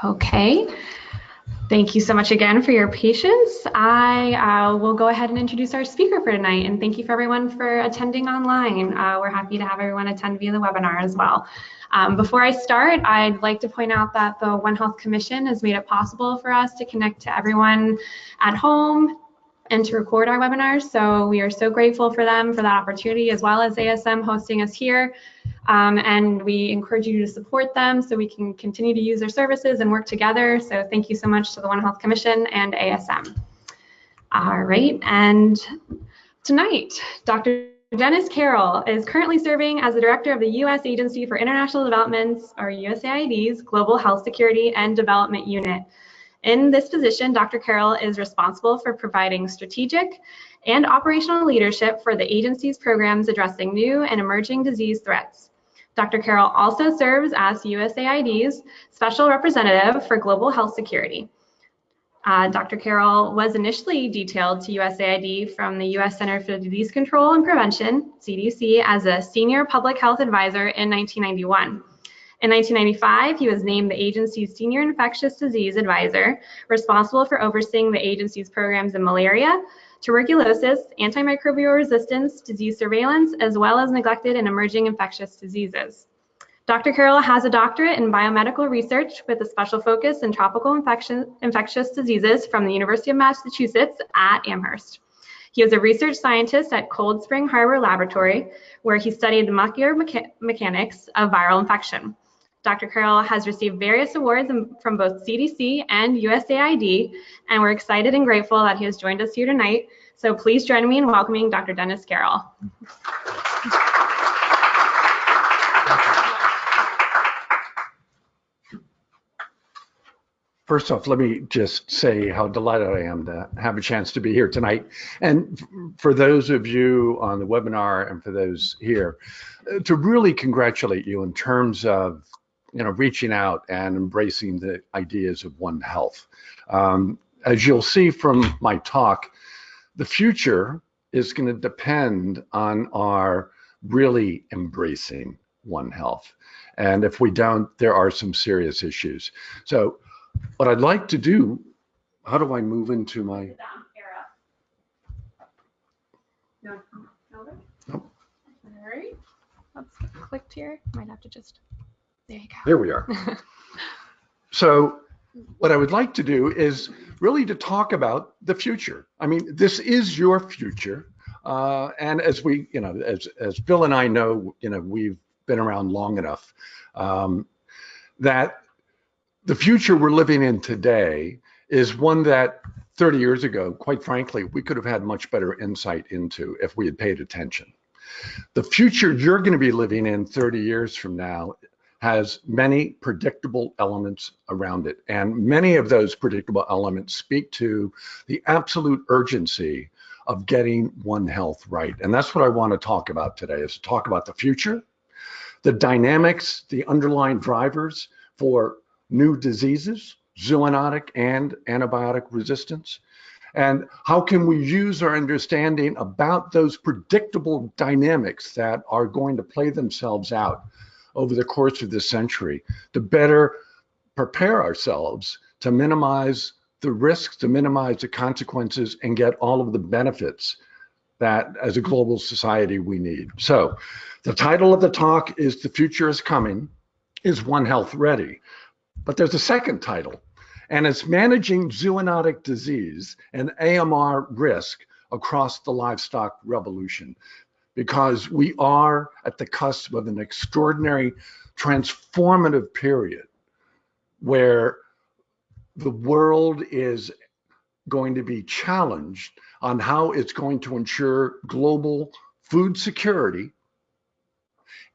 Okay, thank you so much again for your patience. I will go ahead and introduce our speaker for tonight, and thank you for everyone for attending online. We're happy to have everyone attend via the webinar as well. Before I start, I'd like to point out that the One Health Commission has made it possible for us to connect to everyone at home and to record our webinars. So we are so grateful for them for that opportunity, as well as ASM hosting us here. And we encourage you to support them so we can continue to use their services and work together. So thank you so much to the One Health Commission and ASM. All right, and tonight, Dr. Dennis Carroll is currently serving as the director of the U.S. Agency for International Development's, or USAID's, Global Health Security and Development Unit. In this position, Dr. Carroll is responsible for providing strategic and operational leadership for the agency's programs addressing new and emerging disease threats. Dr. Carroll also serves as USAID's Special Representative for Global Health Security. Dr. Carroll was initially detailed to USAID from the U.S. Center for Disease Control and Prevention, CDC, as a Senior Public Health Advisor in 1991. In 1995, he was named the agency's Senior Infectious Disease Advisor, responsible for overseeing the agency's programs in malaria, tuberculosis, antimicrobial resistance, disease surveillance, as well as neglected and emerging infectious diseases. Dr. Carroll has a doctorate in biomedical research with a special focus in tropical infectious diseases from the University of Massachusetts at Amherst. He is a research scientist at Cold Spring Harbor Laboratory, where he studied the molecular mechanics of viral infection. Dr. Carroll has received various awards from both CDC and USAID, and we're excited and grateful that he has joined us here tonight. So please join me in welcoming Dr. Dennis Carroll. First off, let me just say how delighted I am to have a chance to be here tonight. And for those of you on the webinar and for those here, to really congratulate you in terms of reaching out and embracing the ideas of One Health. As you'll see from my talk, the future is going to depend on our really embracing One Health. And if we don't, there are some serious issues. So what I'd like to do, how do I move into my... No. Nope. All right, let's get clicked here. Might have to just, there you go. There we are. So what I would like to do is really to talk about the future. I mean, this is your future. And as we, as Bill and I know, we've been around long enough that the future we're living in today is one that 30 years ago, quite frankly, we could have had much better insight into if we had paid attention. The future you're going to be living in 30 years from now has many predictable elements around it. And many of those predictable elements speak to the absolute urgency of getting One Health right. And that's what I want to talk about today, is to talk about the future, the dynamics, the underlying drivers for new diseases, zoonotic and antibiotic resistance, and how can we use our understanding about those predictable dynamics that are going to play themselves out over the course of this century to better prepare ourselves to minimize the risks, to minimize the consequences, and get all of the benefits that as a global society we need. So the title of the talk is "The Future is Coming. Is One Health Ready?" But there's a second title, and it's "Managing Zoonotic Disease and AMR Risk Across the Livestock Revolution," because we are at the cusp of an extraordinary transformative period where the world is going to be challenged on how it's going to ensure global food security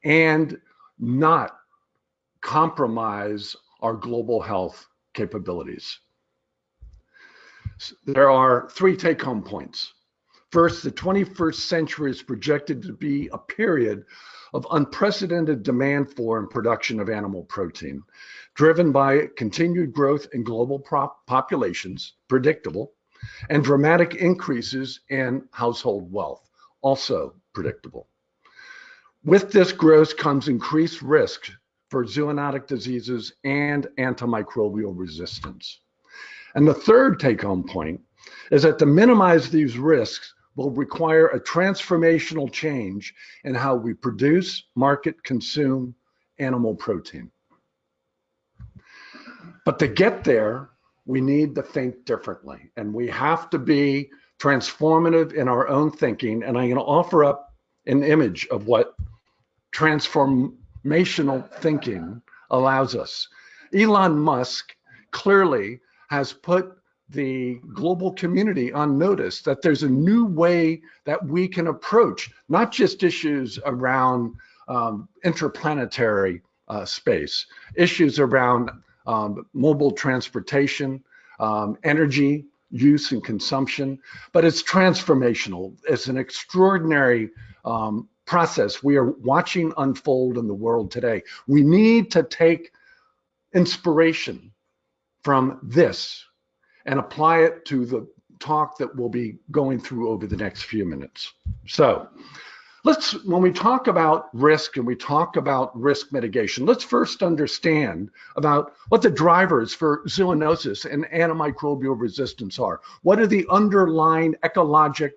and not compromise our global health capabilities. There are 3 take-home points. First, the 21st century is projected to be a period of unprecedented demand for and production of animal protein, driven by continued growth in global populations, predictable, and dramatic increases in household wealth, also predictable. With this growth comes increased risk for zoonotic diseases and antimicrobial resistance. And the third take-home point is that to minimize these risks will require a transformational change in how we produce, market, consume animal protein. But to get there, we need to think differently, and we have to be transformative in our own thinking. And I'm going to offer up an image of what transformational thinking allows us. Elon Musk clearly has put the global community on notice that there's a new way that we can approach not just issues around interplanetary space, issues around mobile transportation, energy use and consumption, but it's transformational. It's an extraordinary process we are watching unfold in the world today. We need to take inspiration from this and apply it to the talk that we'll be going through over the next few minutes. So when we talk about risk and we talk about risk mitigation, let's first understand about what the drivers for zoonosis and antimicrobial resistance are. What are the underlying ecologic,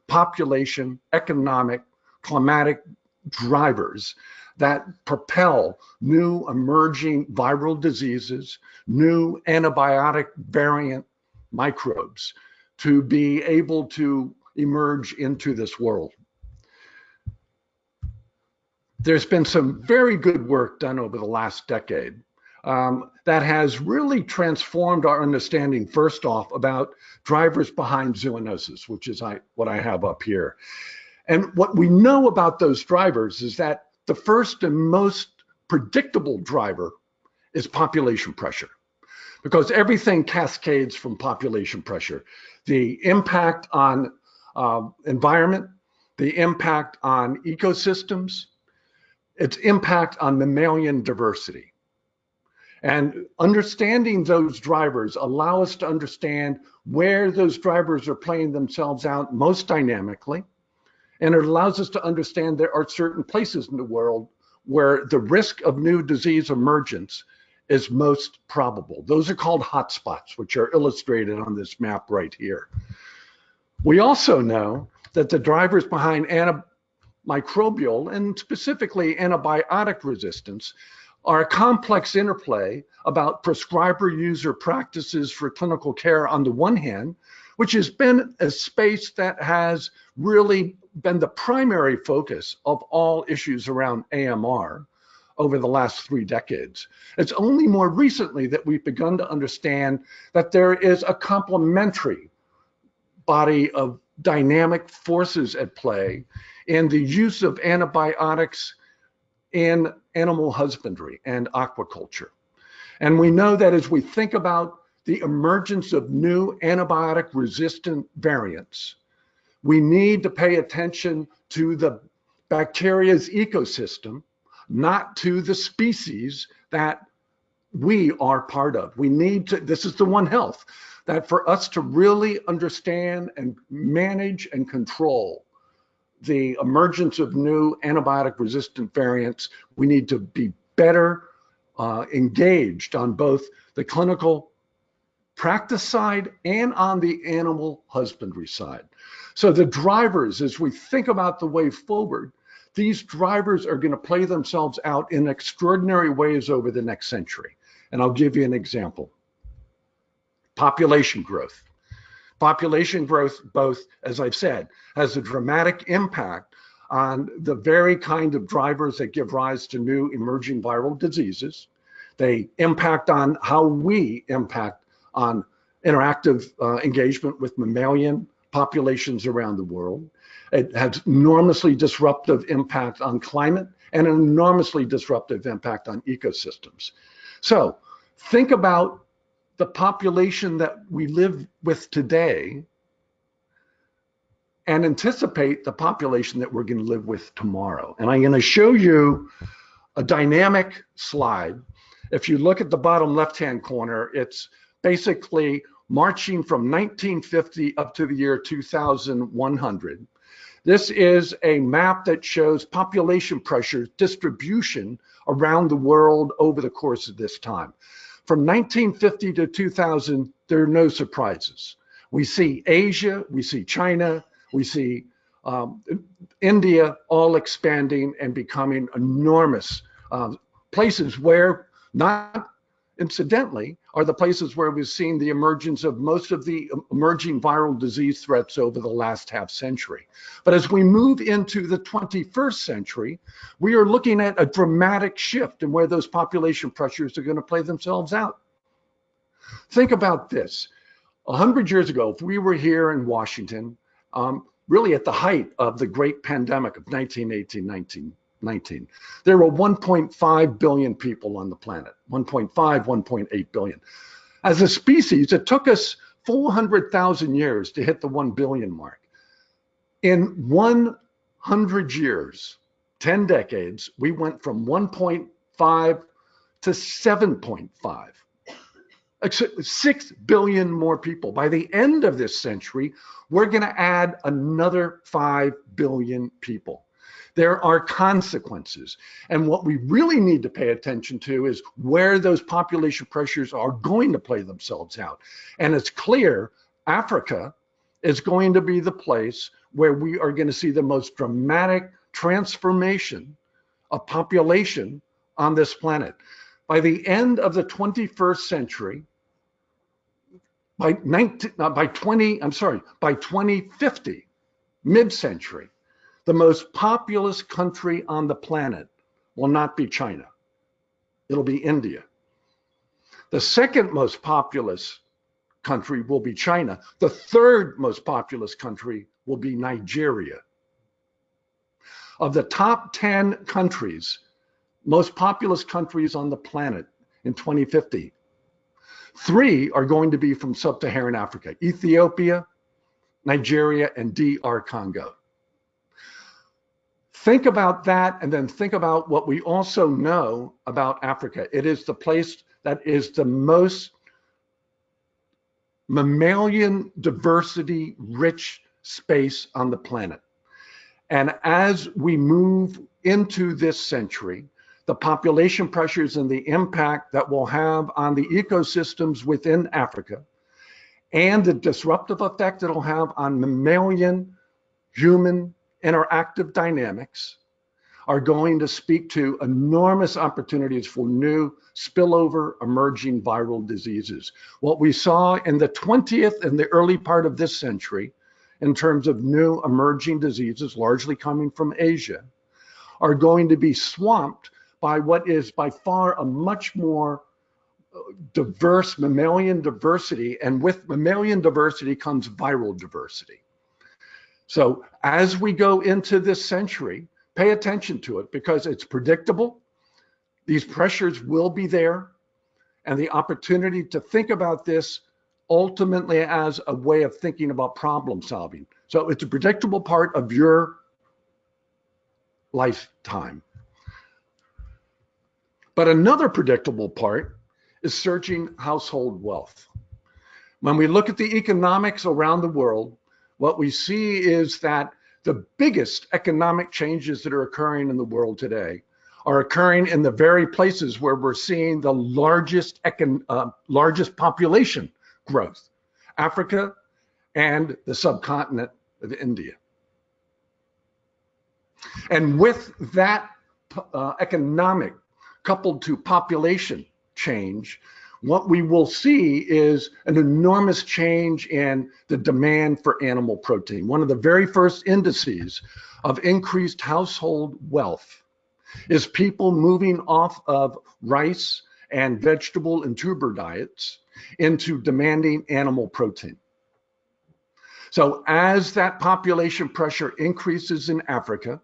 population, economic, climatic drivers that propel new emerging viral diseases, new antibiotic variant microbes to be able to emerge into this world? There's been some very good work done over the last decade that has really transformed our understanding, first off, about drivers behind zoonosis, which is what I have up here. And what we know about those drivers is that the first and most predictable driver is population pressure, because everything cascades from population pressure. The impact on environment, the impact on ecosystems, its impact on mammalian diversity. And understanding those drivers allow us to understand where those drivers are playing themselves out most dynamically. And it allows us to understand there are certain places in the world where the risk of new disease emergence is most probable. Those are called hotspots, which are illustrated on this map right here. We also know that the drivers behind antimicrobial and specifically antibiotic resistance are a complex interplay about prescriber-user practices for clinical care on the one hand, which has been a space that has really been the primary focus of all issues around AMR over the last 3 decades. It's only more recently that we've begun to understand that there is a complementary body of dynamic forces at play in the use of antibiotics in animal husbandry and aquaculture. And we know that as we think about the emergence of new antibiotic resistant variants, we need to pay attention to the bacteria's ecosystem, not to the species that we are part of. We need to, this is the One Health, that for us to really understand and manage and control the emergence of new antibiotic resistant variants, we need to be better engaged on both the clinical practice side and on the animal husbandry side. So the drivers, as we think about the way forward, these drivers are going to play themselves out in extraordinary ways over the next century. And I'll give you an example. Population growth. Population growth, both, as I've said, has a dramatic impact on the very kind of drivers that give rise to new emerging viral diseases. They impact on how we impact on interactive engagement with mammalian populations around the world. It has enormously disruptive impact on climate and an enormously disruptive impact on ecosystems. So think about the population that we live with today and anticipate the population that we're going to live with tomorrow. And I'm going to show you a dynamic slide. If you look at the bottom left-hand corner, it's basically marching from 1950 up to the year 2100. This is a map that shows population pressure distribution around the world over the course of this time. From 1950 to 2000, there are no surprises. We see Asia, we see China, we see India all expanding and becoming enormous places where, not incidentally, are the places where we've seen the emergence of most of the emerging viral disease threats over the last half century. But as we move into the 21st century, we are looking at a dramatic shift in where those population pressures are going to play themselves out. Think about this. 100 years ago, if we were here in Washington, really at the height of the great pandemic of 1918-1919, there were 1.5 billion people on the planet, 1.8 billion. As a species, it took us 400,000 years to hit the 1 billion mark. In 100 years, 10 decades, we went from 1.5 to 7.5. 6 billion more people. By the end of this century, we're going to add another 5 billion people. There are consequences. And what we really need to pay attention to is where those population pressures are going to play themselves out. And it's clear Africa is going to be the place where we are going to see the most dramatic transformation of population on this planet. By the end of the 21st century, by 2050, mid-century, the most populous country on the planet will not be China. It'll be India. The second most populous country will be China. The third most populous country will be Nigeria. Of the top 10 countries, most populous countries on the planet in 2050, 3 are going to be from sub-Saharan Africa: Ethiopia, Nigeria, and DR Congo. Think about that, and then think about what we also know about Africa. It is the place that is the most mammalian diversity rich space on the planet. And as we move into this century, the population pressures and the impact that we'll have on the ecosystems within Africa, and the disruptive effect it'll have on mammalian human interactive dynamics, are going to speak to enormous opportunities for new spillover emerging viral diseases. What we saw in the 20th and the early part of this century in terms of new emerging diseases, largely coming from Asia, are going to be swamped by what is by far a much more diverse mammalian diversity, and with mammalian diversity comes viral diversity. So as we go into this century, pay attention to it, because it's predictable. These pressures will be there, and the opportunity to think about this ultimately as a way of thinking about problem solving. So it's a predictable part of your lifetime. But another predictable part is surging household wealth. When we look at the economics around the world, what we see is that the biggest economic changes that are occurring in the world today are occurring in the very places where we're seeing the largest population growth: Africa and the subcontinent of India. And with that economic coupled to population change, what we will see is an enormous change in the demand for animal protein. One of the very first indices of increased household wealth is people moving off of rice and vegetable and tuber diets into demanding animal protein. So as that population pressure increases in Africa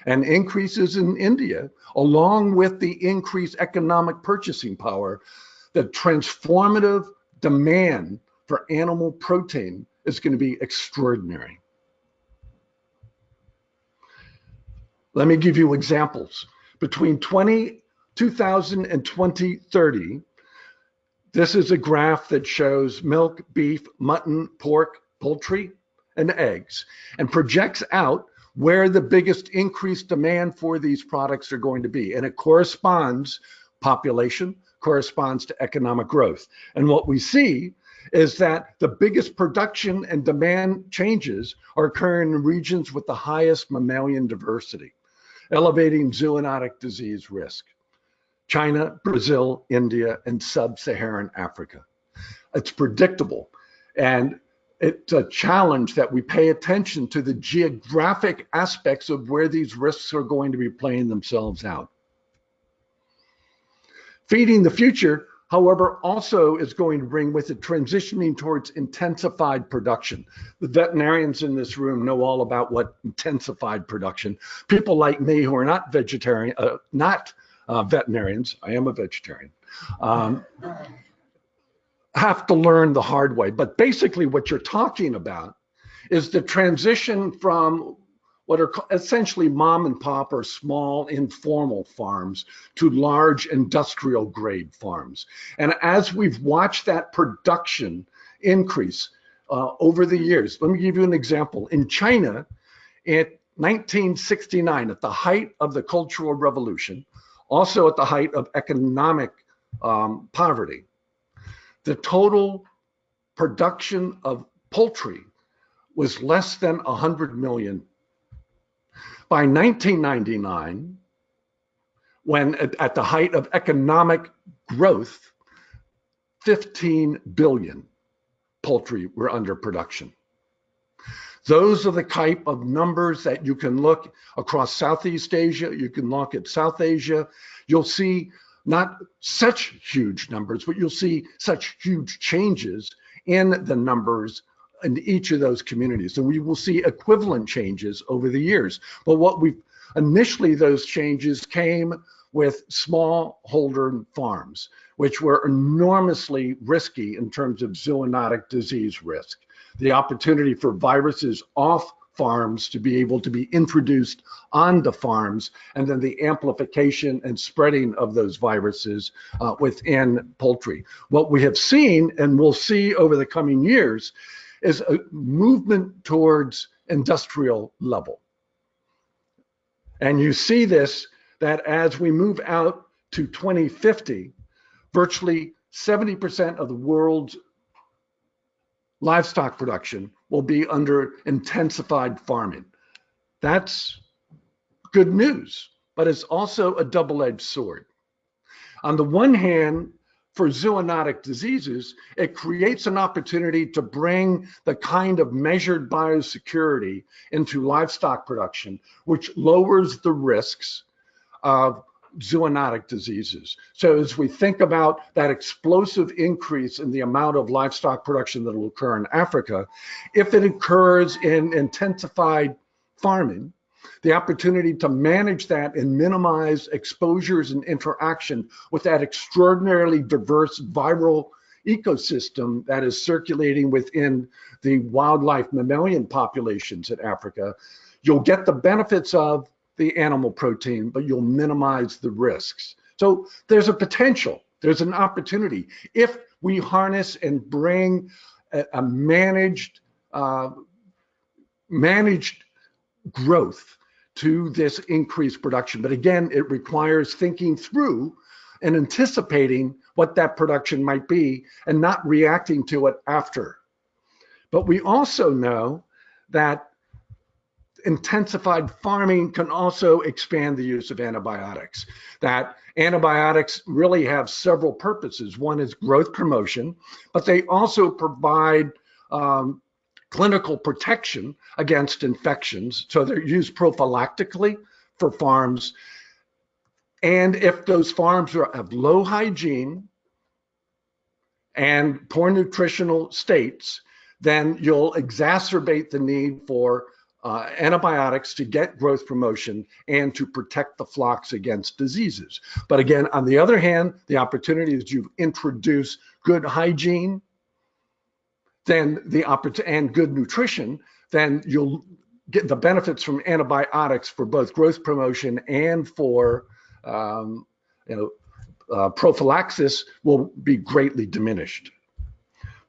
and increases in India, along with the increased economic purchasing power, the transformative demand for animal protein is going to be extraordinary. Let me give you examples. Between 2000 and 2030, this is a graph that shows milk, beef, mutton, pork, poultry, and eggs, and projects out where the biggest increased demand for these products are going to be. And it corresponds, population corresponds to economic growth. And what we see is that the biggest production and demand changes are occurring in regions with the highest mammalian diversity, elevating zoonotic disease risk. China, Brazil, India, and sub-Saharan Africa. It's predictable, and it's a challenge that we pay attention to the geographic aspects of where these risks are going to be playing themselves out. Feeding the future, however, also is going to bring with it transitioning towards intensified production. The veterinarians in this room know all about what intensified production. People like me who are not veterinarians, I am a vegetarian, have to learn the hard way. But basically what you're talking about is the transition from what are essentially mom and pop or small informal farms to large industrial grade farms. And as we've watched that production increase over the years, let me give you an example. In China, in 1969, at the height of the Cultural Revolution, also at the height of economic poverty, the total production of poultry was less than 100 million. By 1999, when at the height of economic growth, 15 billion poultry were under production. Those are the type of numbers that you can look across Southeast Asia, you can look at South Asia, you'll see not such huge numbers, but you'll see such huge changes in the numbers in each of those communities. And we will see equivalent changes over the years. But what we initially, those changes came with smallholder farms, which were enormously risky in terms of zoonotic disease risk. The opportunity for viruses off farms to be able to be introduced onto farms, and then the amplification and spreading of those viruses within poultry. What we have seen, and we'll see over the coming years, is a movement towards industrial level. And you see this, that as we move out to 2050, virtually 70% of the world's livestock production will be under intensified farming. That's good news, but it's also a double-edged sword. On the one hand, for zoonotic diseases, it creates an opportunity to bring the kind of measured biosecurity into livestock production, which lowers the risks of zoonotic diseases. So as we think about that explosive increase in the amount of livestock production that will occur in Africa, if it occurs in intensified farming, the opportunity to manage that and minimize exposures and interaction with that extraordinarily diverse viral ecosystem that is circulating within the wildlife mammalian populations in Africa, you'll get the benefits of the animal protein, but you'll minimize the risks. So there's a potential, there's an opportunity. If we harness and bring a managed growth to this increased production. But again, it requires thinking through and anticipating what that production might be and not reacting to it after. But we also know that intensified farming can also expand the use of antibiotics. That antibiotics really have several purposes. One is growth promotion, but they also provide clinical protection against infections. So they're used prophylactically for farms. And if those farms have low hygiene and poor nutritional states, then you'll exacerbate the need for antibiotics to get growth promotion and to protect the flocks against diseases. But again, on the other hand, the opportunity is you introduce good hygiene, then and good nutrition, then you'll get the benefits from antibiotics for both growth promotion and for prophylaxis will be greatly diminished.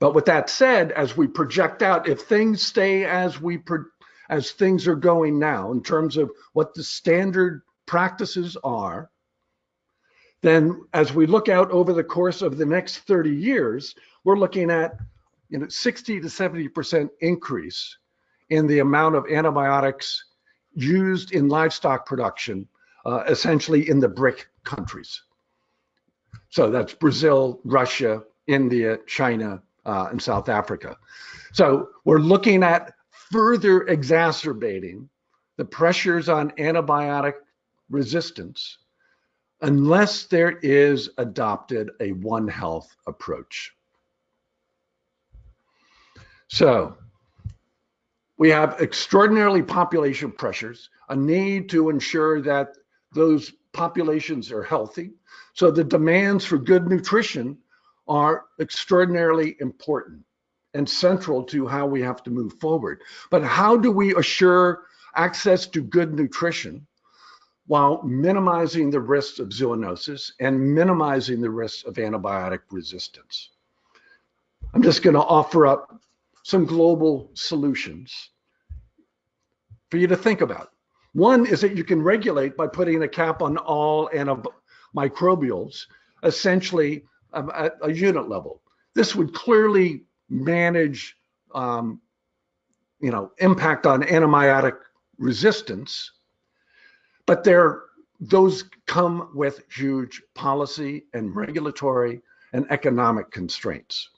But with that said, as we project out, if things stay as things are going now in terms of what the standard practices are, then as we look out over the course of the next 30 years, we're looking at 60 to 70% increase in the amount of antibiotics used in livestock production, essentially in the BRIC countries. So that's Brazil, Russia, India, China, and South Africa. So we're looking at further exacerbating the pressures on antibiotic resistance unless there is adopted a One Health approach. So we have extraordinarily population pressures, a need to ensure that those populations are healthy. So the demands for good nutrition are extraordinarily important and central to how we have to move forward. But how do we assure access to good nutrition while minimizing the risks of zoonosis and minimizing the risks of antibiotic resistance? I'm just going to offer up some global solutions for you to think about. One is that you can regulate by putting a cap on all antimicrobials, essentially at a unit level. This would clearly manage, impact on antibiotic resistance, but those come with huge policy and regulatory and economic constraints.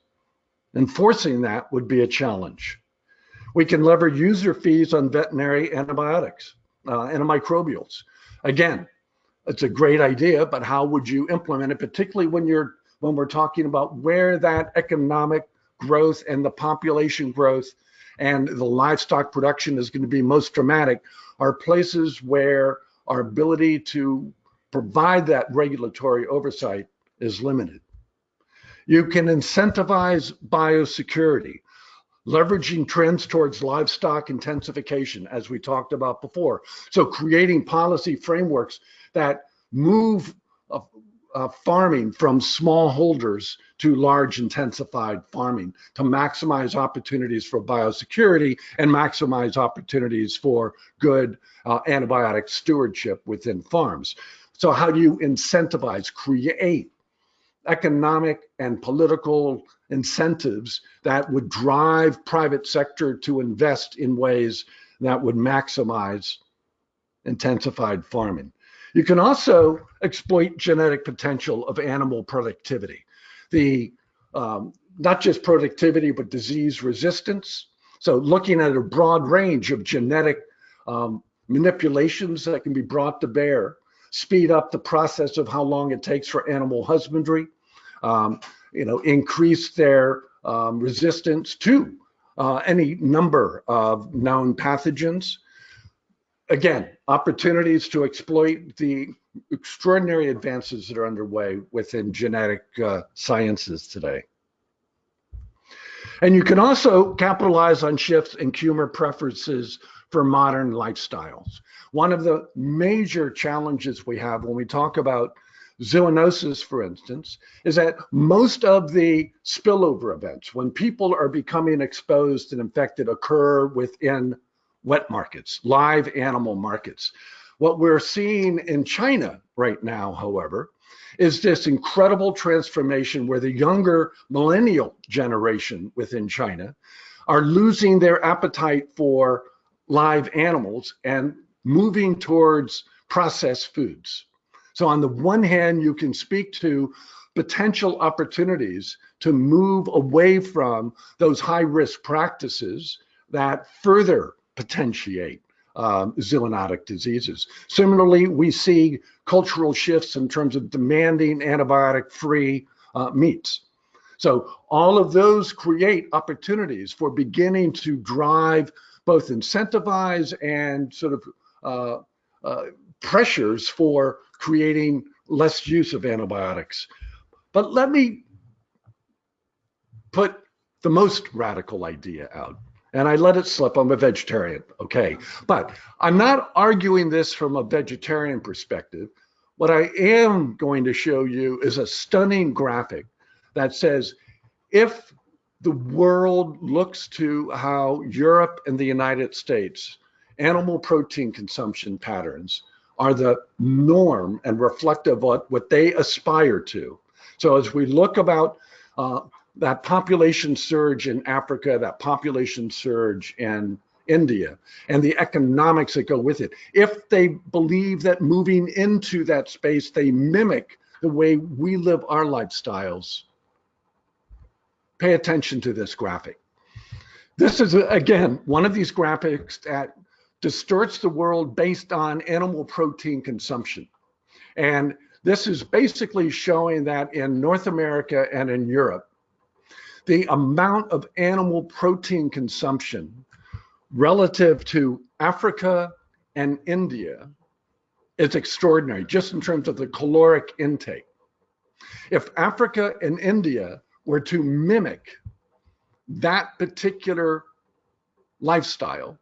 Enforcing that would be a challenge. We can leverage user fees on veterinary antibiotics, antimicrobials. Again, it's a great idea, but how would you implement it, particularly when we're talking about where that economic growth and the population growth and the livestock production is going to be most dramatic, are places where our ability to provide that regulatory oversight is limited. You can incentivize biosecurity, leveraging trends towards livestock intensification, as we talked about before. So creating policy frameworks that move farming from smallholders to large intensified farming to maximize opportunities for biosecurity and maximize opportunities for good antibiotic stewardship within farms. So how do you incentivize, create economic and political incentives that would drive private sector to invest in ways that would maximize intensified farming? You can also exploit genetic potential of animal productivity. Not just productivity, but disease resistance. So looking at a broad range of genetic manipulations that can be brought to bear, speed up the process of how long it takes for animal husbandry, increase their resistance to any number of known pathogens. Again, opportunities to exploit the extraordinary advances that are underway within genetic sciences today. And you can also capitalize on shifts in consumer preferences for modern lifestyles. One of the major challenges we have when we talk about zoonosis, for instance, is that most of the spillover events, when people are becoming exposed and infected, occur within wet markets, live animal markets. What we're seeing in China right now, however, is this incredible transformation where the younger millennial generation within China are losing their appetite for live animals and moving towards processed foods. So on the one hand, you can speak to potential opportunities to move away from those high-risk practices that further potentiate zoonotic diseases. Similarly, we see cultural shifts in terms of demanding antibiotic-free meats. So all of those create opportunities for beginning to drive both incentivize and sort of pressures for creating less use of antibiotics. But let me put the most radical idea out. And I let it slip, I'm a vegetarian, okay? But I'm not arguing this from a vegetarian perspective. What I am going to show you is a stunning graphic that says, if the world looks to how Europe and the United States, animal protein consumption patterns are the norm and reflective of what they aspire to. So as we look about that population surge in Africa, that population surge in India, and the economics that go with it, if they believe that moving into that space, they mimic the way we live our lifestyles, pay attention to this graphic. This is, again, one of these graphics that distorts the world based on animal protein consumption. And this is basically showing that in North America and in Europe, the amount of animal protein consumption relative to Africa and India is extraordinary, just in terms of the caloric intake. If Africa and India were to mimic that particular lifestyle,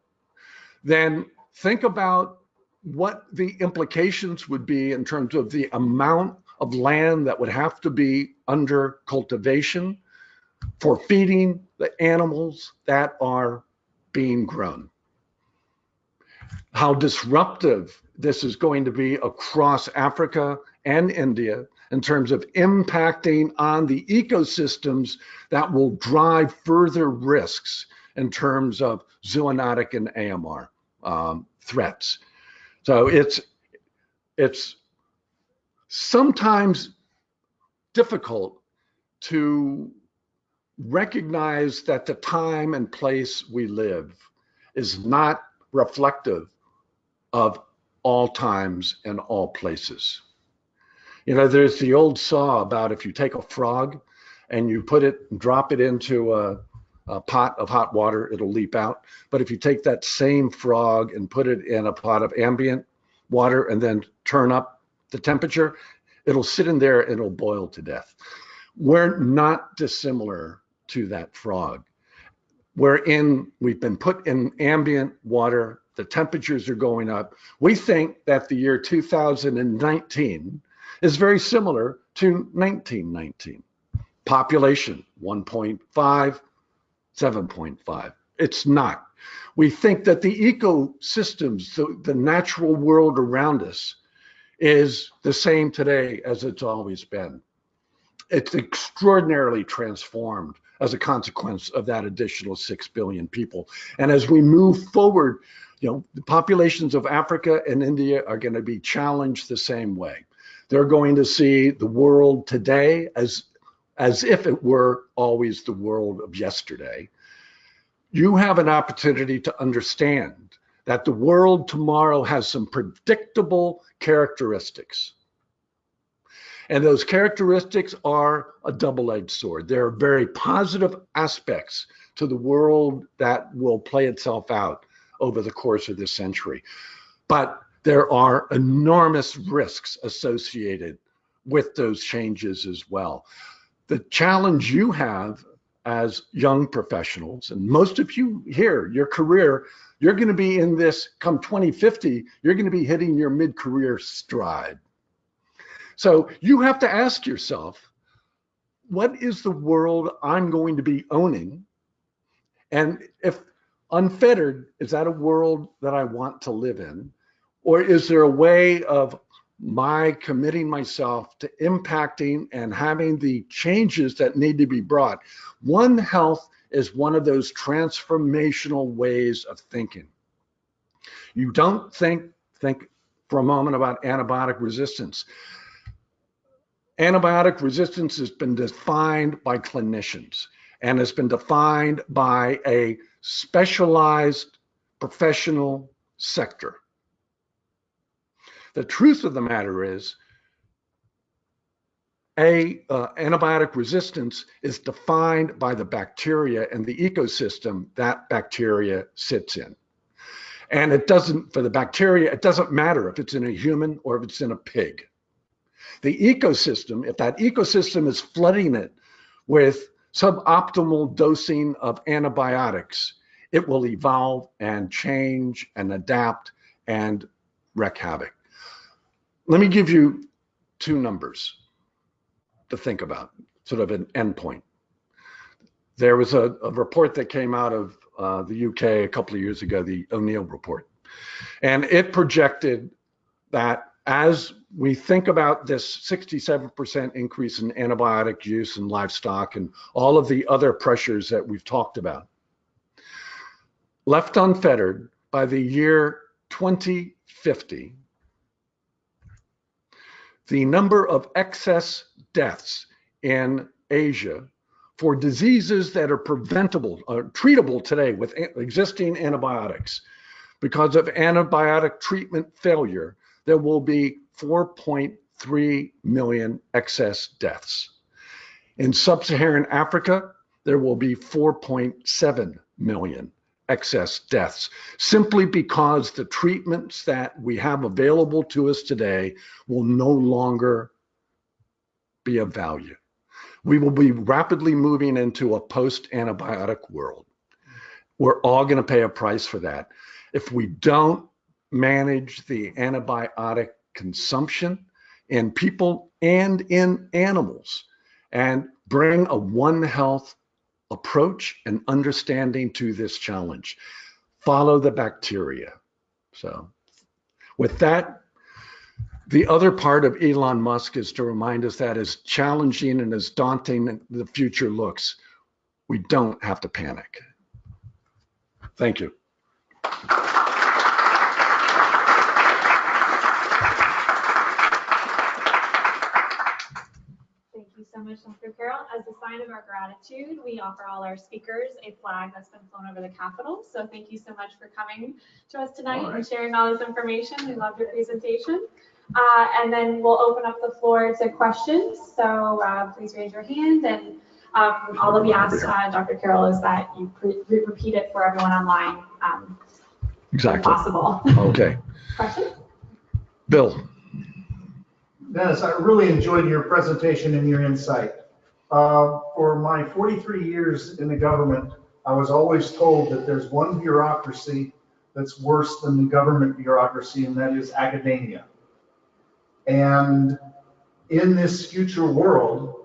then think about what the implications would be in terms of the amount of land that would have to be under cultivation for feeding the animals that are being grown. How disruptive this is going to be across Africa and India in terms of impacting on the ecosystems that will drive further risks in terms of zoonotic and AMR threats. So it's sometimes difficult to recognize that the time and place we live is not reflective of all times and all places. You know, there's the old saw about if you take a frog and you put it and drop it into a pot of hot water, it'll leap out. But if you take that same frog and put it in a pot of ambient water and then turn up the temperature, it'll sit in there and it'll boil to death. We're not dissimilar to that frog. We've been put in ambient water, the temperatures are going up. We think that the year 2019 is very similar to 1919. Population 1.5, 7.5. It's not. We think that the ecosystems, the natural world around us, is the same today as it's always been. It's extraordinarily transformed as a consequence of that additional 6 billion people. And as we move forward, you know, the populations of Africa and India are going to be challenged the same way. They're going to see the world today as if it were always the world of yesterday. You have an opportunity to understand that the world tomorrow has some predictable characteristics. And those characteristics are a double-edged sword. There are very positive aspects to the world that will play itself out over the course of this century. But there are enormous risks associated with those changes as well. The challenge you have as young professionals, and most of you here, your career, you're going to be in this come 2050, you're going to be hitting your mid-career stride. So you have to ask yourself, what is the world I'm going to be owning? And if unfettered, is that a world that I want to live in? Or is there a way of my committing myself to impacting and having the changes that need to be brought? One Health is one of those transformational ways of thinking. You don't think for a moment about antibiotic resistance. Antibiotic resistance has been defined by clinicians and has been defined by a specialized professional sector. The truth of the matter is, antibiotic resistance is defined by the bacteria and the ecosystem that bacteria sits in. And it doesn't, for the bacteria, it doesn't matter if it's in a human or if it's in a pig. The ecosystem, if that ecosystem is flooding it with suboptimal dosing of antibiotics, it will evolve and change and adapt and wreak havoc. Let me give you two numbers to think about, sort of an endpoint. There was a report that came out of the UK a couple of years ago, the O'Neill report, and it projected that as we think about this 67% increase in antibiotic use in livestock and all of the other pressures that we've talked about, left unfettered, by the year 2050, the number of excess deaths in Asia for diseases that are preventable, treatable today with existing antibiotics, because of antibiotic treatment failure, there will be 4.3 million excess deaths. In sub-Saharan Africa, there will be 4.7 million excess deaths, simply because the treatments that we have available to us today will no longer be of value. We will be rapidly moving into a post-antibiotic world. We're all going to pay a price for that. If we don't manage the antibiotic consumption in people and in animals and bring a One Health approach and understanding to this challenge, follow the bacteria. So with that, the other part of Elon Musk is to remind us that as challenging and as daunting the future looks, we don't have to panic. Thank you. Thank you so much, Dr. Carroll. As a sign of our gratitude, we offer all our speakers a flag that's been flown over the Capitol. So thank you so much for coming to us tonight and sharing all this information. We loved your presentation. And then we'll open up the floor to questions. So please raise your hand. And all that we ask Dr. Carroll is that you repeat it for everyone online. Exactly. If possible. Okay. Questions? Bill. Dennis, I really enjoyed your presentation and your insight. For my 43 years in the government, I was always told that there's one bureaucracy that's worse than the government bureaucracy, and that is academia. And in this future world,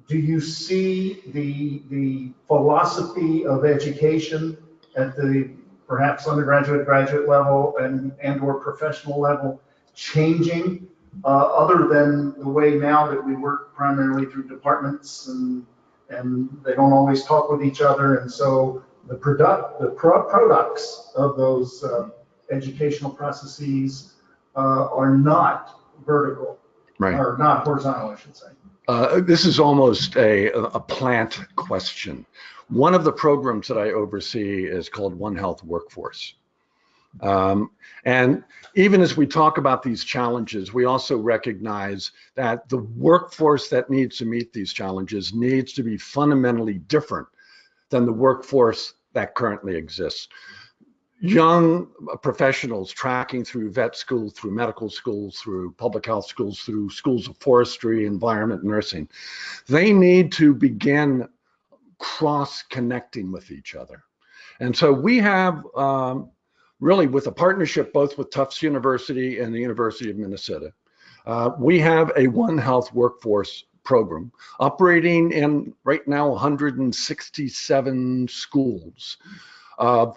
do you see the philosophy of education at the perhaps undergraduate, graduate level and or professional level changing, other than the way now that we work primarily through departments and they don't always talk with each other, and so the products of those educational processes are not vertical, Right. Or not horizontal, I should say. This is almost a plant question. One of the programs that I oversee is called One Health Workforce. And even as we talk about these challenges, we also recognize that the workforce that needs to meet these challenges needs to be fundamentally different than the workforce that currently exists. Young professionals tracking through vet school, through medical schools, through public health schools, through schools of forestry, environment, nursing, they need to begin cross-connecting with each other. And so we have really, with a partnership both with Tufts University and the University of Minnesota, we have a One Health Workforce program operating in right now 167 schools,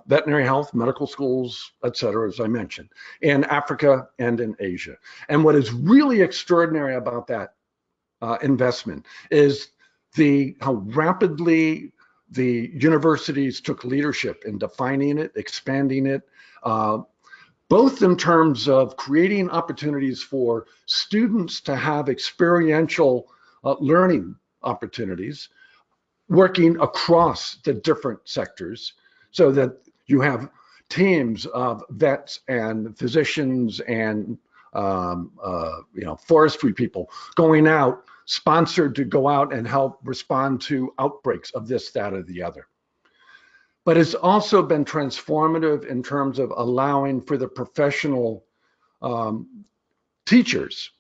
veterinary health, medical schools, et cetera, as I mentioned, in Africa and in Asia. And what is really extraordinary about that investment is how rapidly the universities took leadership in defining it, expanding it, both in terms of creating opportunities for students to have experiential learning opportunities, working across the different sectors, so that you have teams of vets and physicians and forestry people going out, sponsored to go out and help respond to outbreaks of this, that, or the other. But it's also been transformative in terms of allowing for the professional teachers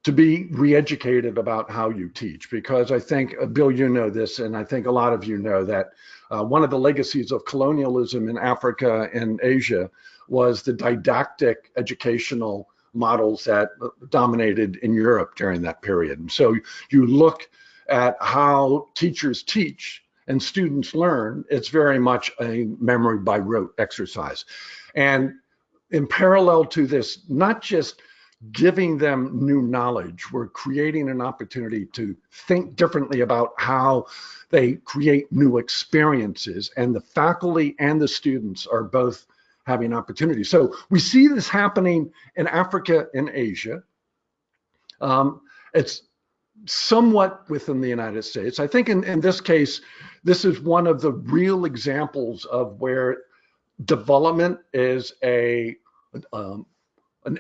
to be re-educated about how you teach. Because I think, Bill, you know this, and I think a lot of you know that one of the legacies of colonialism in Africa and Asia was the didactic educational models that dominated in Europe during that period. And so you look at how teachers teach and students learn, it's very much a memory by rote exercise. And in parallel to this, not just giving them new knowledge, we're creating an opportunity to think differently about how they create new experiences, and the faculty and the students are both having opportunities. So we see this happening in Africa and Asia. It's somewhat within the United States. I think in this case, this is one of the real examples of where development is an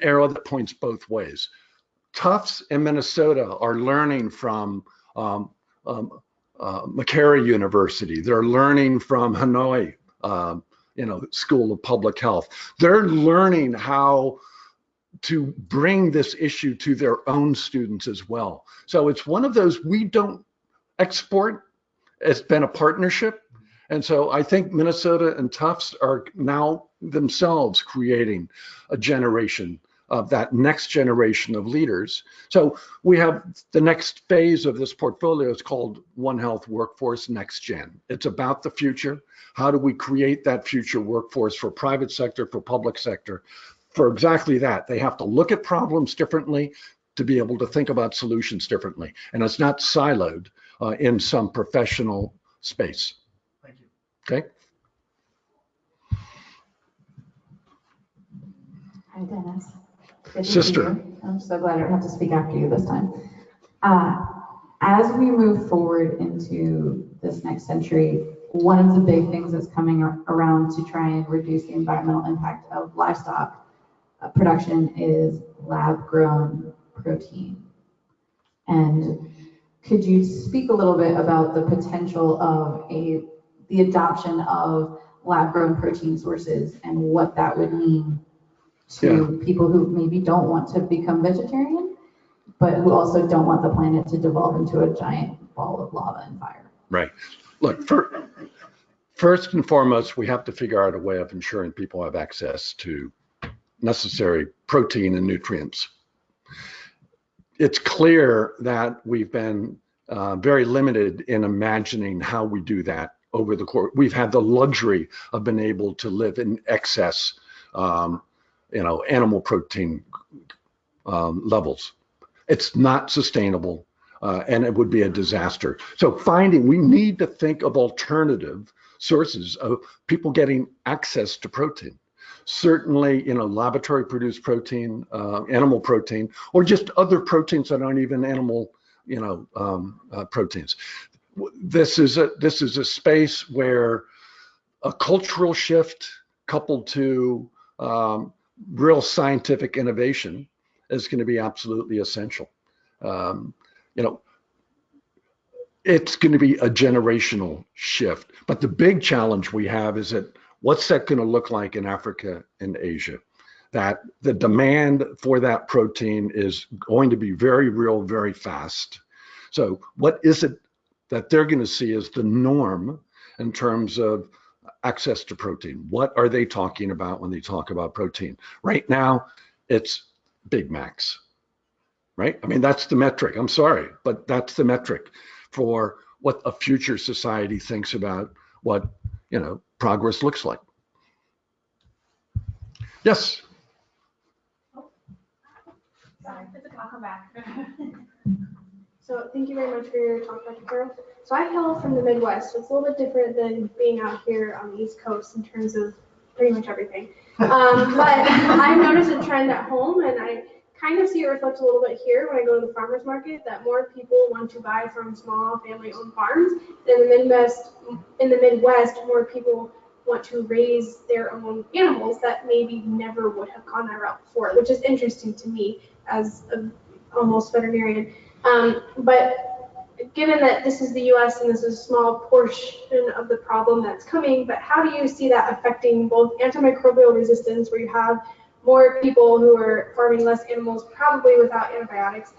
arrow that points both ways. Tufts in Minnesota are learning from McCary University. They're learning from Hanoi, School of Public Health. They're learning how to bring this issue to their own students as well. So it's one of those we don't export. It's been a partnership. And so I think Minnesota and Tufts are now themselves creating a generation of that next generation of leaders. So we have the next phase of this portfolio. It's called One Health Workforce Next Gen. It's about the future. How do we create that future workforce for private sector, for public sector? For exactly that, they have to look at problems differently to be able to think about solutions differently. And it's not siloed in some professional space. Thank you. Okay. Hi, Dennis. Good to Sister. see you. I'm so glad I don't have to speak after you this time. As we move forward into this next century, one of the big things that's coming around to try and reduce the environmental impact of livestock production is lab-grown protein. And could you speak a little bit about the potential of the adoption of lab-grown protein sources and what that would mean to people who maybe don't want to become vegetarian, but who also don't want the planet to devolve into a giant ball of lava and fire? Right. Look, first and foremost, we have to figure out a way of ensuring people have access to necessary protein and nutrients. It's clear that we've been very limited in imagining how we do that over the course. We've had the luxury of being able to live in excess, animal protein levels. It's not sustainable, and it would be a disaster. So we need to think of alternative sources of people getting access to protein. Certainly, laboratory produced protein, animal protein, or just other proteins that aren't even animal, proteins. This is a space where a cultural shift coupled to real scientific innovation is going to be absolutely essential. It's going to be a generational shift. But the big challenge we have is that what's that going to look like in Africa and Asia? That the demand for that protein is going to be very real, very fast. So what is it that they're going to see as the norm in terms of access to protein? What are they talking about when they talk about protein? Right now, it's Big Macs, right? I mean, that's the metric. I'm sorry, but that's the metric for what a future society thinks about what, progress looks like. Yes. Sorry, I'll come back. So thank you very much for your talk, Dr. Carroll. So I hail from the Midwest, so it's a little bit different than being out here on the East Coast in terms of pretty much everything. But I've noticed a trend at home, and I kind of see it reflected a little bit here when I go to the farmer's market, that more people want to buy from small family-owned farms. In the Midwest, more people want to raise their own animals that maybe never would have gone that route before, which is interesting to me as an almost veterinarian. But given that this is the US and this is a small portion of the problem that's coming, but how do you see that affecting both antimicrobial resistance, where you have more people who are farming less animals, probably without antibiotics,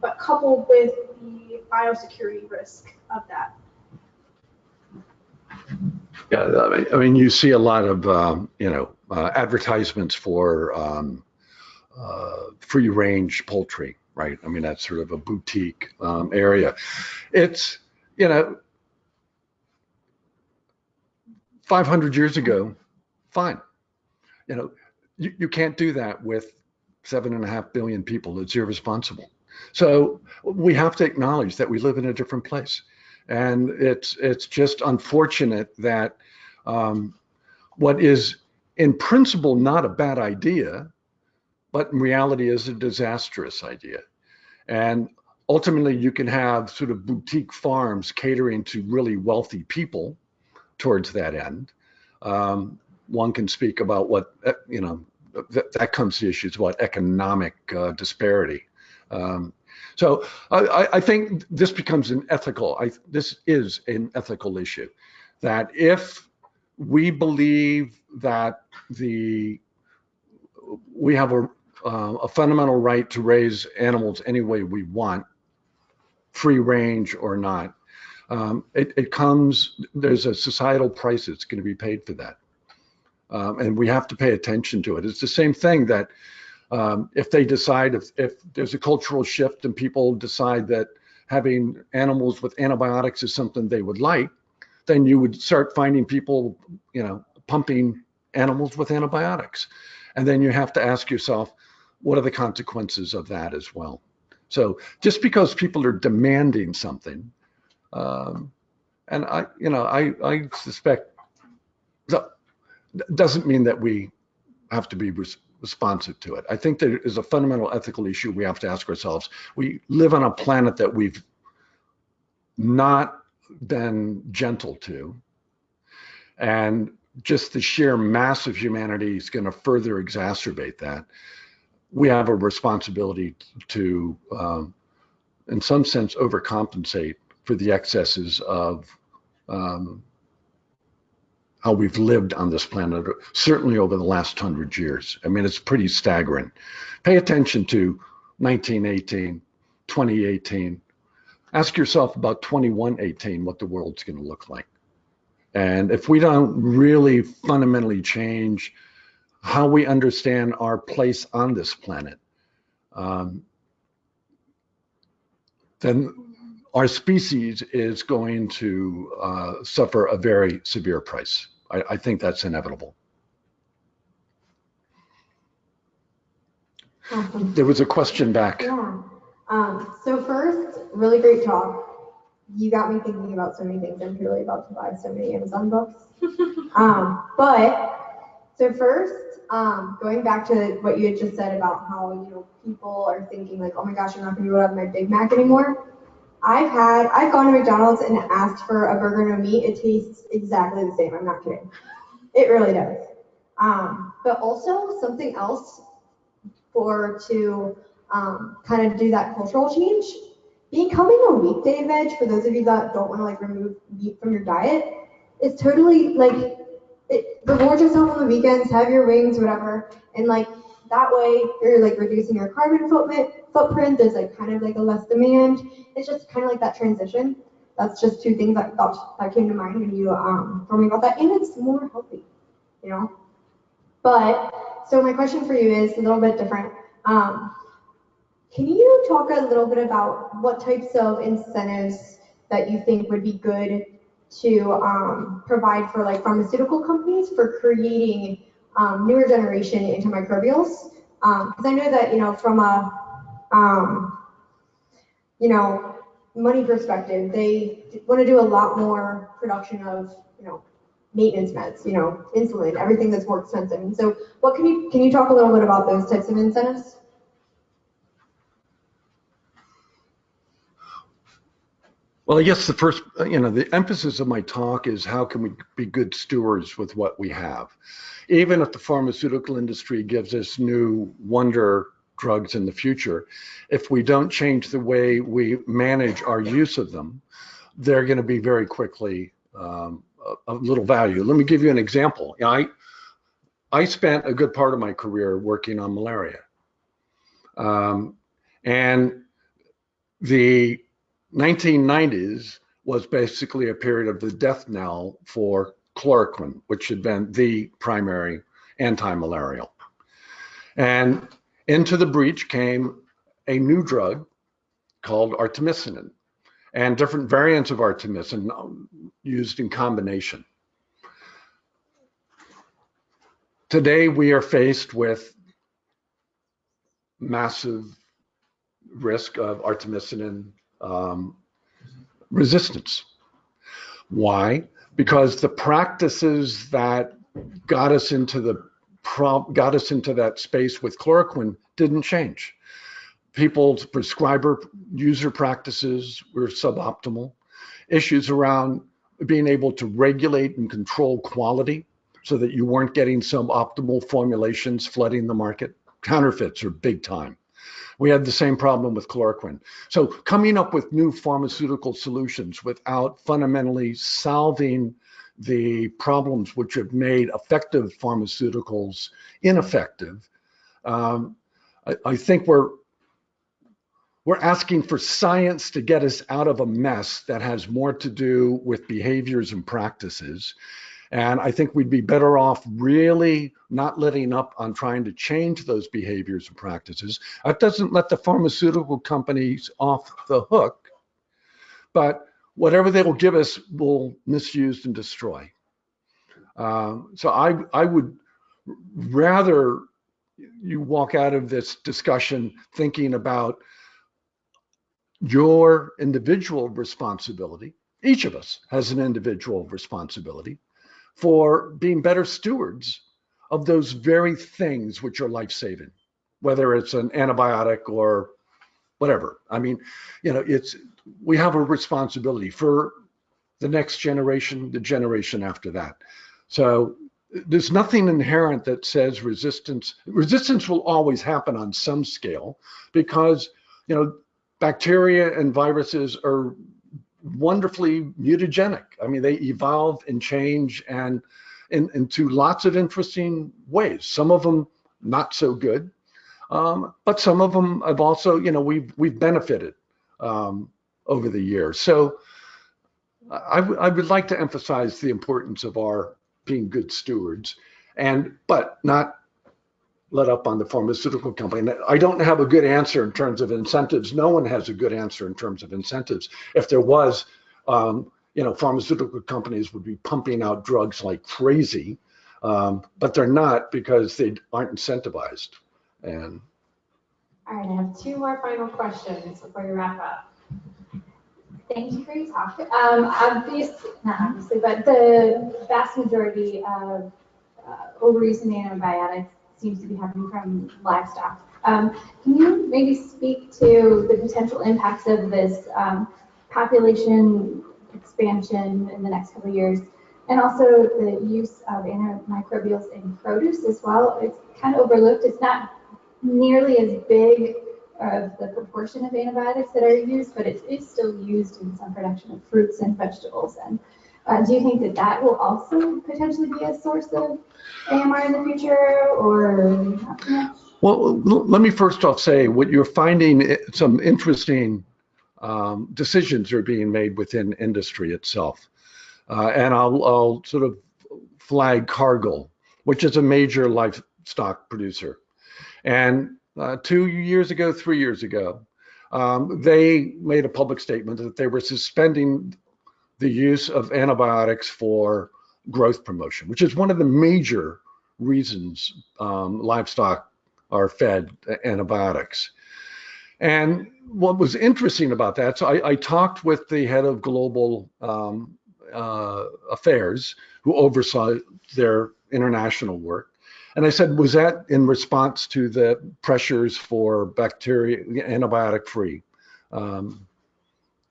but coupled with the biosecurity risk of that? Yeah, I mean, you see a lot of, advertisements for free range poultry, right? I mean, that's sort of a boutique area. It's, 500 years ago, fine. You know, you can't do that with 7.5 billion people. It's irresponsible. So we have to acknowledge that we live in a different place. And it's just unfortunate that what is in principle not a bad idea, but in reality is a disastrous idea. And ultimately you can have sort of boutique farms catering to really wealthy people towards that end. One can speak about what, you know, that comes to issues about economic disparity. So I think this becomes an ethical, this is an ethical issue, that if we believe that we have a fundamental right to raise animals any way we want, free range or not, there's a societal price that's going to be paid for that. And we have to pay attention to it. It's the same thing that if they decide, if there's a cultural shift and people decide that having animals with antibiotics is something they would like, then you would start finding people, you know, pumping animals with antibiotics. And then you have to ask yourself, what are the consequences of that as well? So just because people are demanding something, and I suspect that doesn't mean that we have to be responsive to it. I think there is a fundamental ethical issue we have to ask ourselves. We live on a planet that we've not been gentle to, and just the sheer mass of humanity is going to further exacerbate that. We have a responsibility to, in some sense, overcompensate for the excesses of how we've lived on this planet, certainly over the last 100 years. I mean, it's pretty staggering. Pay attention to 1918, 2018. Ask yourself about 2118, what the world's going to look like. And if we don't really fundamentally change how we understand our place on this planet, then our species is going to suffer a very severe price. I think that's inevitable. Awesome. There was a question back. Yeah. So first, really great talk. You got me thinking about so many things. I'm really about to buy so many Amazon books. So first, going back to what you had just said about how, you know, people are thinking like, oh my gosh, I'm not gonna be able to have my Big Mac anymore. I've gone to McDonald's and asked for a burger no meat. It tastes exactly the same. I'm not kidding. It really does. But also something else to kind of do that cultural change. Becoming a weekday veg, for those of you that don't want to like remove meat from your diet, is totally like, reward yourself on the weekends, have your wings, whatever, and like that way you're like reducing your carbon footprint. There's like kind of like a less demand. It's just kind of like that transition. That's just two things that came to mind when you told me about that, and it's more healthy, you know. But so my question for you is a little bit different. Can you talk a little bit about what types of incentives that you think would be good to provide for like pharmaceutical companies for creating newer generation antimicrobials? Because I know that, you know, from a money perspective, they want to do a lot more production of, you know, maintenance meds, you know, insulin, everything that's more expensive. And so what can you talk a little bit about those types of incentives? Well, I guess the first, the emphasis of my talk is how can we be good stewards with what we have? Even if the pharmaceutical industry gives us new wonder drugs in the future, if we don't change the way we manage our use of them, they're going to be very quickly of little value. Let me give you an example. I spent a good part of my career working on malaria. And the 1990s was basically a period of the death knell for chloroquine, which had been the primary anti-malarial. And into the breach came a new drug called artemisinin, and different variants of artemisinin used in combination. Today we are faced with massive risk of artemisinin resistance. Why? Because the practices that got us into that space with chloroquine didn't change. People's prescriber user practices were suboptimal. Issues around being able to regulate and control quality so that you weren't getting suboptimal formulations flooding the market. Counterfeits are big time. We had the same problem with chloroquine. So coming up with new pharmaceutical solutions without fundamentally solving the problems which have made effective pharmaceuticals ineffective, I think we're asking for science to get us out of a mess that has more to do with behaviors and practices. And I think we'd be better off really not letting up on trying to change those behaviors and practices. That doesn't let the pharmaceutical companies off the hook, but whatever they will give us will misuse and destroy. So I would rather you walk out of this discussion thinking about your individual responsibility. Each of us has an individual responsibility for being better stewards of those very things which are life-saving, whether it's an antibiotic or whatever. I mean, we have a responsibility for the next generation, the generation after that. So there's nothing inherent that says resistance will always happen on some scale because, bacteria and viruses are wonderfully mutagenic. I mean, they evolve and change and into lots of interesting ways. Some of them not so good, but some of them have also, we've benefited over the years. So I would like to emphasize the importance of our being good stewards, but not let up on the pharmaceutical company. I don't have a good answer in terms of incentives. No one has a good answer in terms of incentives. If there was, pharmaceutical companies would be pumping out drugs like crazy, but they're not because they aren't incentivized. And all right, I have two more final questions before we wrap up. Thank you for your talk. Not obviously, but the vast majority of overuse in antibiotics seems to be happening from livestock. Can you maybe speak to the potential impacts of this population expansion in the next couple of years, and also the use of antimicrobials in produce as well? It's kind of overlooked. It's not nearly as big of the proportion of antibiotics that are used, but it is still used in some production of fruits and vegetables. And do you think that will also potentially be a source of AMR in the future, or not so much? Well, let me first off say what you're finding, some interesting decisions are being made within industry itself. And I'll sort of flag Cargill, which is a major livestock producer. And 3 years ago, they made a public statement that they were suspending the use of antibiotics for growth promotion, which is one of the major reasons livestock are fed antibiotics. And what was interesting about that, so I talked with the head of global affairs who oversaw their international work. And I said, was that in response to the pressures for bacteria, antibiotic-free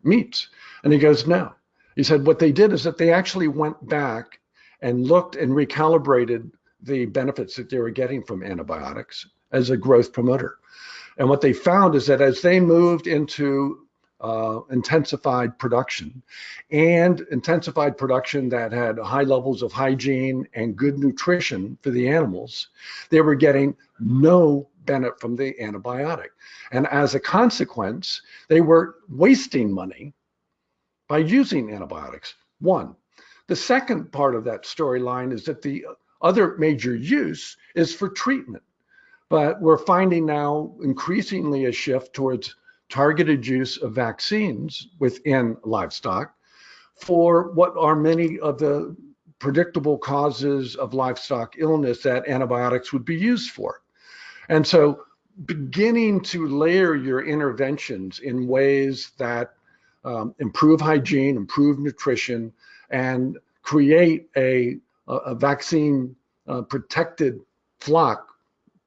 meats? And he goes, no. He said, what they did is that they actually went back and looked and recalibrated the benefits that they were getting from antibiotics as a growth promoter. And what they found is that as they moved into intensified production that had high levels of hygiene and good nutrition for the animals, they were getting no benefit from the antibiotic. And as a consequence, they were wasting money by using antibiotics. One. The second part of that storyline is that the other major use is for treatment. But we're finding now increasingly a shift towards targeted use of vaccines within livestock for what are many of the predictable causes of livestock illness that antibiotics would be used for. And so beginning to layer your interventions in ways that improve hygiene, improve nutrition, and create a vaccine protected flock,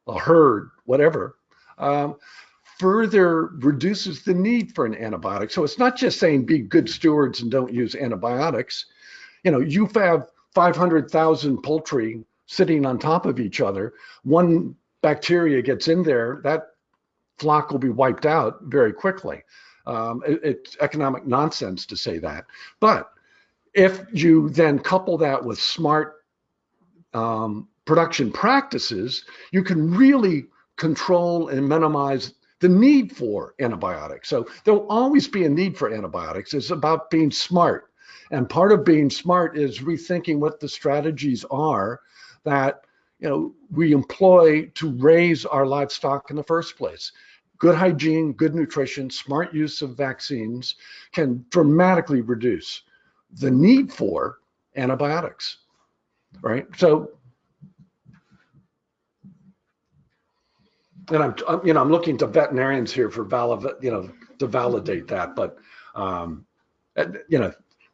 a herd, whatever, further reduces the need for an antibiotic. So it's not just saying be good stewards and don't use antibiotics. You have 500,000 poultry sitting on top of each other. One bacteria gets in there, that flock will be wiped out very quickly. It's economic nonsense to say that. But if you then couple that with smart production practices, you can really control and minimize the need for antibiotics. So there'll always be a need for antibiotics. It's about being smart. And part of being smart is rethinking what the strategies are that we employ to raise our livestock in the first place. Good hygiene, good nutrition, smart use of vaccines can dramatically reduce the need for antibiotics, right? So, and I'm looking to veterinarians here for to validate that, but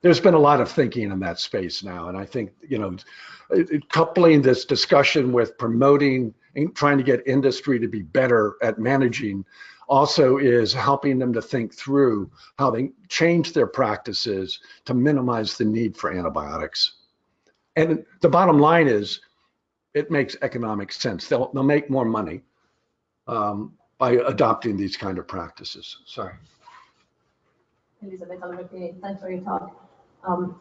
there's been a lot of thinking in that space now, and I think coupling this discussion with promoting and trying to get industry to be better at managing also is helping them to think through how they change their practices to minimize the need for antibiotics. And the bottom line is, it makes economic sense. They'll make more money by adopting these kind of practices. Sorry. Elizabeth Albertini, thanks for your talk.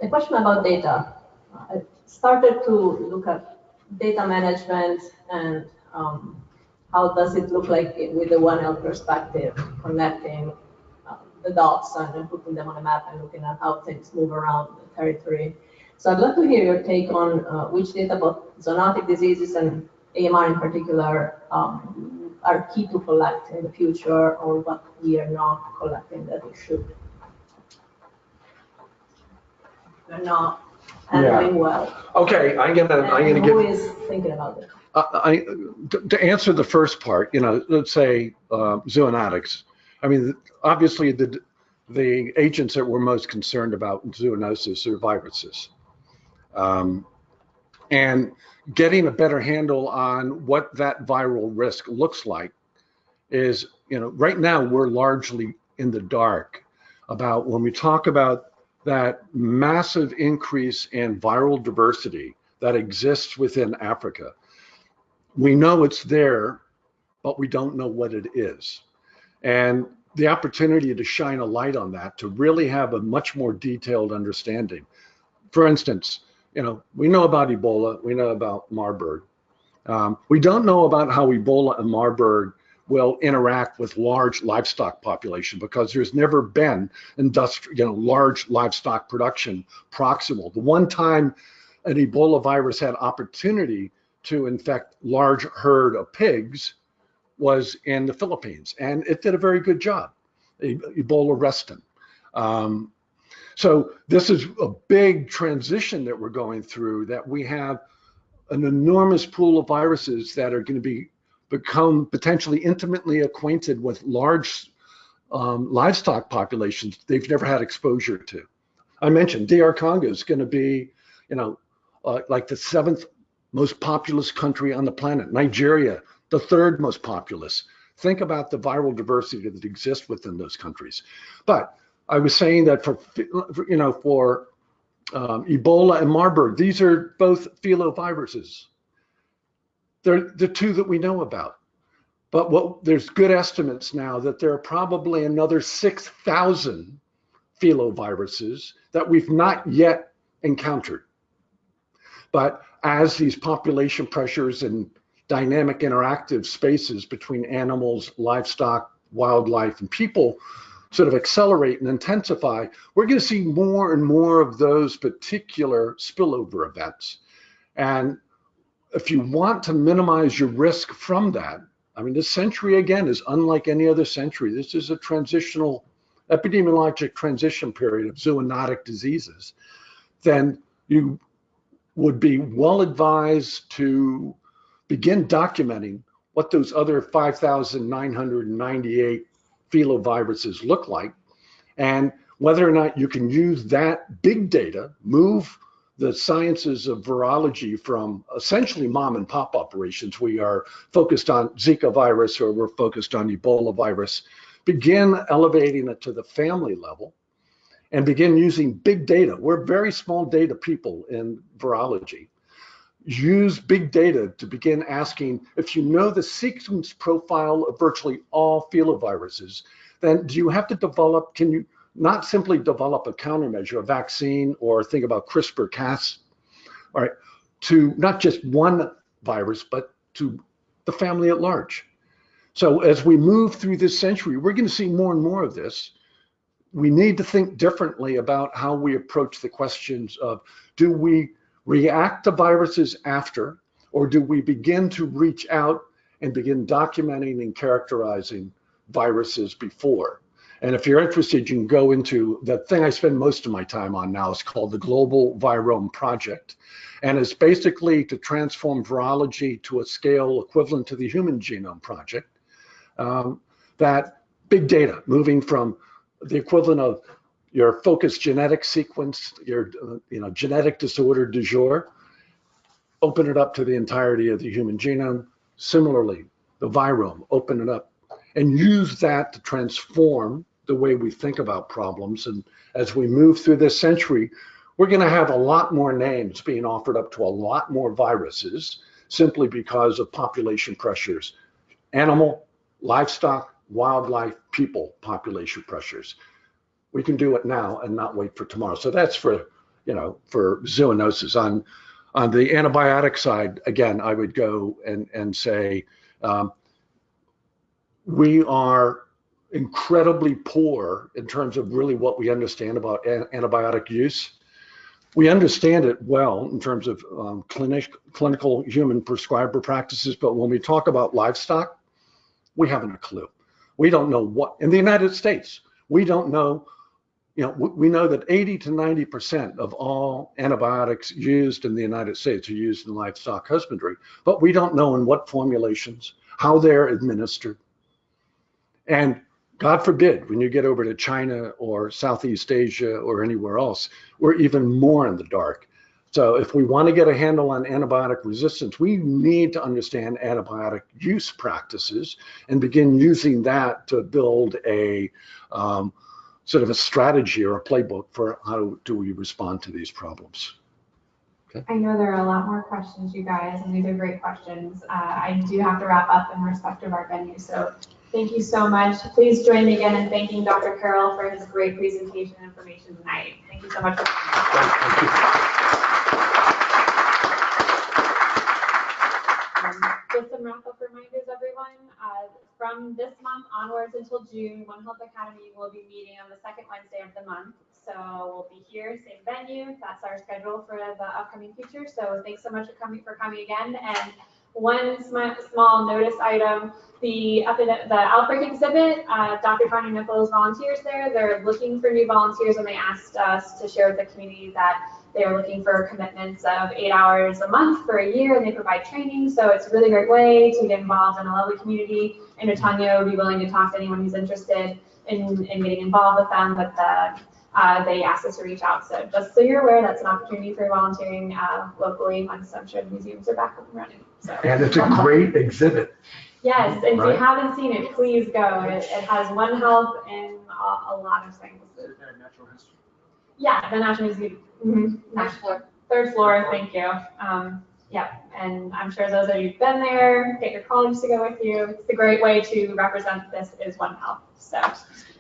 A question about data. I started to look at data management and how does it look like with the 1L perspective, connecting the dots and putting them on a map and looking at how things move around the territory. So I'd love to hear your take on which data about zoonotic diseases and AMR in particular are key to collect in the future, or what we are not collecting that we should. We're not handling well. Okay, I'm gonna who is thinking about it? To answer the first part, let's say zoonotics. I mean, obviously the agents that we're most concerned about in zoonosis are viruses, and getting a better handle on what that viral risk looks like is, right now we're largely in the dark about when we talk about that massive increase in viral diversity that exists within Africa. We know it's there, but we don't know what it is. And the opportunity to shine a light on that, to really have a much more detailed understanding. For instance, we know about Ebola, we know about Marburg. We don't know about how Ebola and Marburg will interact with large livestock population, because there's never been large livestock production proximal. The one time an Ebola virus had opportunity to infect large herd of pigs was in the Philippines, and it did a very good job, Ebola restin. So this is a big transition that we're going through, that we have an enormous pool of viruses that are going to become potentially intimately acquainted with large livestock populations they've never had exposure to. I mentioned DR Congo is going to be, like the 7th most populous country on the planet. Nigeria, the 3rd most populous. Think about the viral diversity that exists within those countries. But I was saying that for Ebola and Marburg, these are both filoviruses. They're the two that we know about. But there's good estimates now that there are probably another 6,000 filoviruses that we've not yet encountered. But as these population pressures and dynamic interactive spaces between animals, livestock, wildlife, and people sort of accelerate and intensify, we're going to see more and more of those particular spillover events. And if you want to minimize your risk from that, I mean, this century, again, is unlike any other century. This is a transitional, epidemiologic transition period of zoonotic diseases. Then you would be well advised to begin documenting what those other 5,998 filoviruses look like, and whether or not you can use that big data, move the sciences of virology from essentially mom and pop operations. We are focused on Zika virus, or we're focused on Ebola virus, begin elevating it to the family level and begin using big data. We're very small data people in virology. Use big data to begin asking, if you know the sequence profile of virtually all filoviruses, then do you have to develop, can you not simply develop a countermeasure, a vaccine, or think about CRISPR-Cas, all right, to not just one virus, but to the family at large. So as we move through this century, we're going to see more and more of this. We need to think differently about how we approach the questions of, do we react to viruses after, or do we begin to reach out and begin documenting and characterizing viruses before? And if you're interested, you can go into the thing I spend most of my time on now. Is called the Global Virome Project. And it's basically to transform virology to a scale equivalent to the Human Genome Project. That big data, moving from the equivalent of your focused genetic sequence, your genetic disorder du jour, open it up to the entirety of the human genome. Similarly, the virome, open it up and use that to transform the way we think about problems. And as we move through this century, we're going to have a lot more names being offered up to a lot more viruses simply because of population pressures, animal, livestock, wildlife, people population pressures. We can do it now and not wait for tomorrow. So that's for zoonosis. On the antibiotic side, again, I would go and say we are incredibly poor in terms of really what we understand about antibiotic use. We understand it well in terms of clinical human prescriber practices, but when we talk about livestock, we haven't a clue. We don't know what, in the United States, we don't know, we know that 80 to 90% of all antibiotics used in the United States are used in livestock husbandry, but we don't know in what formulations, how they're administered. And God forbid, when you get over to China or Southeast Asia or anywhere else, we're even more in the dark. So if we want to get a handle on antibiotic resistance, we need to understand antibiotic use practices and begin using that to build a sort of a strategy or a playbook for how do we respond to these problems. Okay. I know there are a lot more questions, you guys, and these are great questions. I do have to wrap up in respect of our venue, so thank you so much. Please join me again in thanking Dr. Carroll for his great presentation and information tonight. Thank you so much for coming. Thank you. Just some wrap-up reminders, everyone. From this month onwards until June, One Health Academy will be meeting on the second Wednesday of the month. So we'll be here, same venue. That's our schedule for the upcoming future. So thanks so much for coming again. And one small notice item, the outbreak exhibit, Dr. Tony Nichols volunteers there. They're looking for new volunteers, and they asked us to share with the community that they are looking for commitments of 8 hours a month for a year, and they provide training. So it's a really great way to get involved in a lovely community. And Tanya would be willing to talk to anyone who's interested in getting involved with them, but they asked us to reach out. So just so you're aware, that's an opportunity for volunteering locally once I'm sure the museums are back up and running. So. And it's a great exhibit. Yes, and right? If you haven't seen it, please go. It has One Health and a lot of things. Natural history. Yeah, the National Museum. Mm-hmm. Third floor, thank you. Yeah, and I'm sure those of you who've been there, get your colleagues to go with you. It's a great way to represent this as One Health. So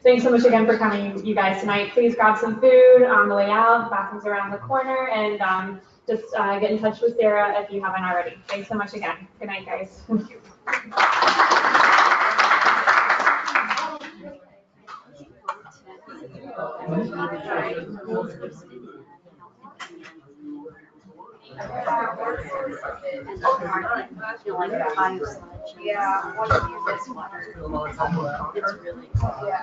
thanks so much again for coming, you guys, tonight. Please grab some food on the way out. The bathroom's around the corner, and just get in touch with Sarah if you haven't already. Thanks so much again. Good night, guys. Yeah.